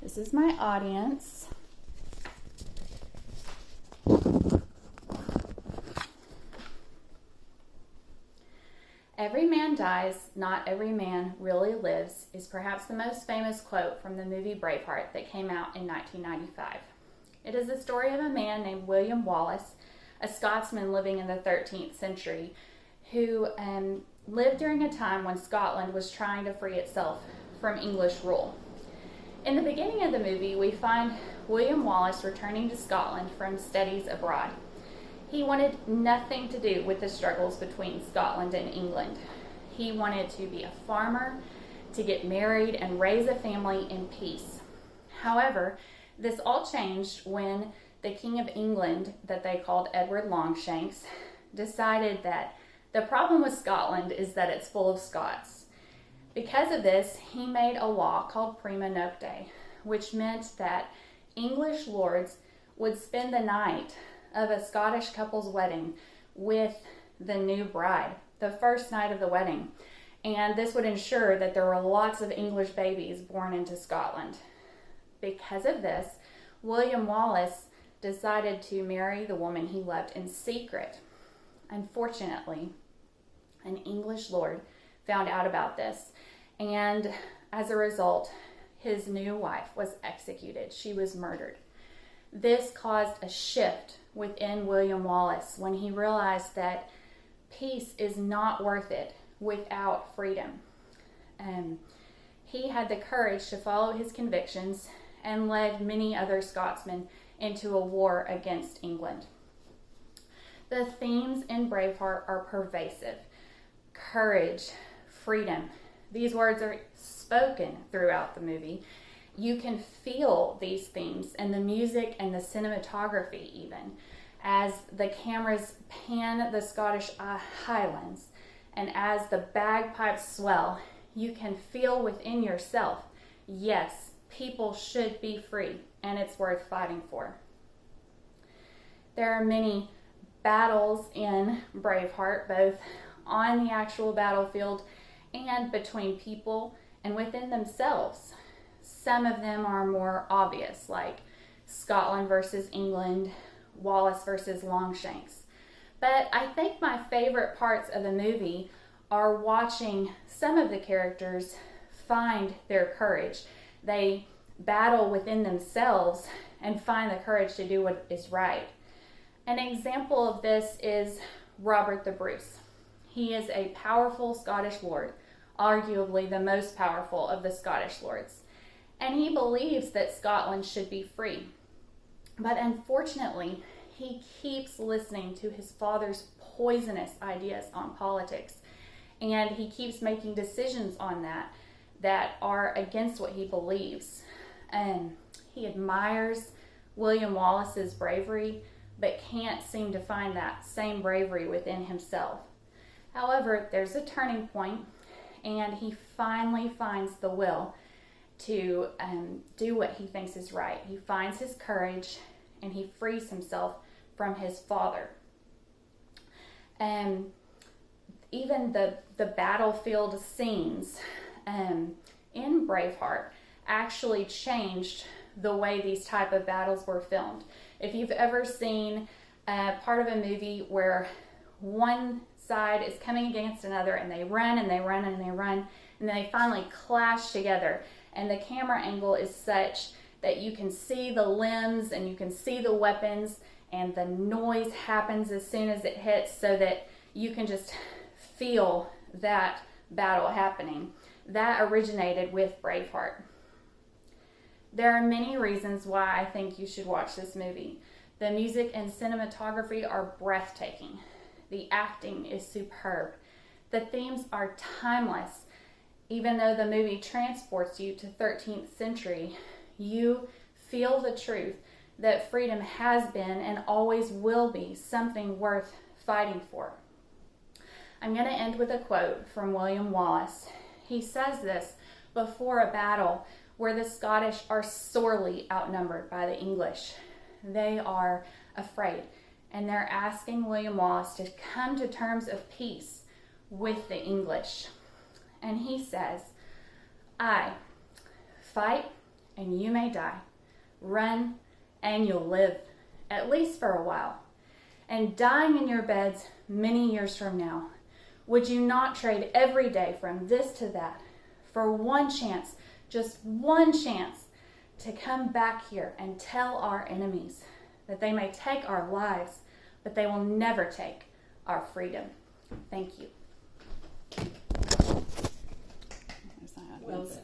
This is my audience. "Every man dies, not every man really lives" is perhaps the most famous quote from the movie Braveheart that came out in 1995. It is the story of a man named William Wallace, a Scotsman living in the 13th century, who lived during a time when Scotland was trying to free itself from English rule. In the beginning of the movie, we find William Wallace returning to Scotland from studies abroad. He wanted nothing to do with the struggles between Scotland and England. He wanted to be a farmer, to get married and raise a family in peace. However, this all changed when the King of England, that they called Edward Longshanks, decided that the problem with Scotland is that it's full of Scots. Because of this, he made a law called Prima Nocte, which meant that English lords would spend the night of a Scottish couple's wedding with the new bride, the first night of the wedding. And this would ensure that there were lots of English babies born into Scotland. Because of this, William Wallace decided to marry the woman he loved in secret. Unfortunately, an English lord found out about this, and as a result, his new wife was executed. She was murdered. This caused a shift within William Wallace when he realized that peace is not worth it without freedom. He had the courage to follow his convictions and led many other Scotsmen into a war against England. The themes in Braveheart are pervasive. Courage, freedom. These words are spoken throughout the movie. You can feel these themes in the music and the cinematography even, as the cameras pan the Scottish Highlands, and as the bagpipes swell, you can feel within yourself, yes, people should be free, and it's worth fighting for. There are many battles in Braveheart, both on the actual battlefield and between people and within themselves. Some of them are more obvious, like Scotland versus England, Wallace versus Longshanks. But I think my favorite parts of the movie are watching some of the characters find their courage. They battle within themselves and find the courage to do what is right. An example of this is Robert the Bruce. He is a powerful Scottish lord, arguably the most powerful of the Scottish lords. And he believes that Scotland should be free. But unfortunately, he keeps listening to his father's poisonous ideas on politics. And he keeps making decisions on that are against what he believes. He admires William Wallace's bravery, but can't seem to find that same bravery within himself. However, there's a turning point, and he finally finds the will to do what he thinks is right. He finds his courage, and he frees himself from his father. Even the battlefield scenes in Braveheart actually changed the way these type of battles were filmed. If you've ever seen part of a movie where one side is coming against another and they run and they run and they run and then they finally clash together, and the camera angle is such that you can see the limbs and you can see the weapons, and the noise happens as soon as it hits, so that you can just feel that battle happening. That originated with Braveheart. There are many reasons why I think you should watch this movie. The music and cinematography are breathtaking. The acting is superb. The themes are timeless. Even though the movie transports you to 13th century, you feel the truth that freedom has been and always will be something worth fighting for. I'm going to end with a quote from William Wallace. He says this before a battle where the Scottish are sorely outnumbered by the English. They are afraid, and they're asking William Wallace to come to terms of peace with the English. And he says, "I fight and you may die. Run, and you'll live, at least for a while. And dying in your beds many years from now, would you not trade every day from this to that for one chance, just one chance, to come back here and tell our enemies that they may take our lives, but they will never take our freedom? Thank you. Well said.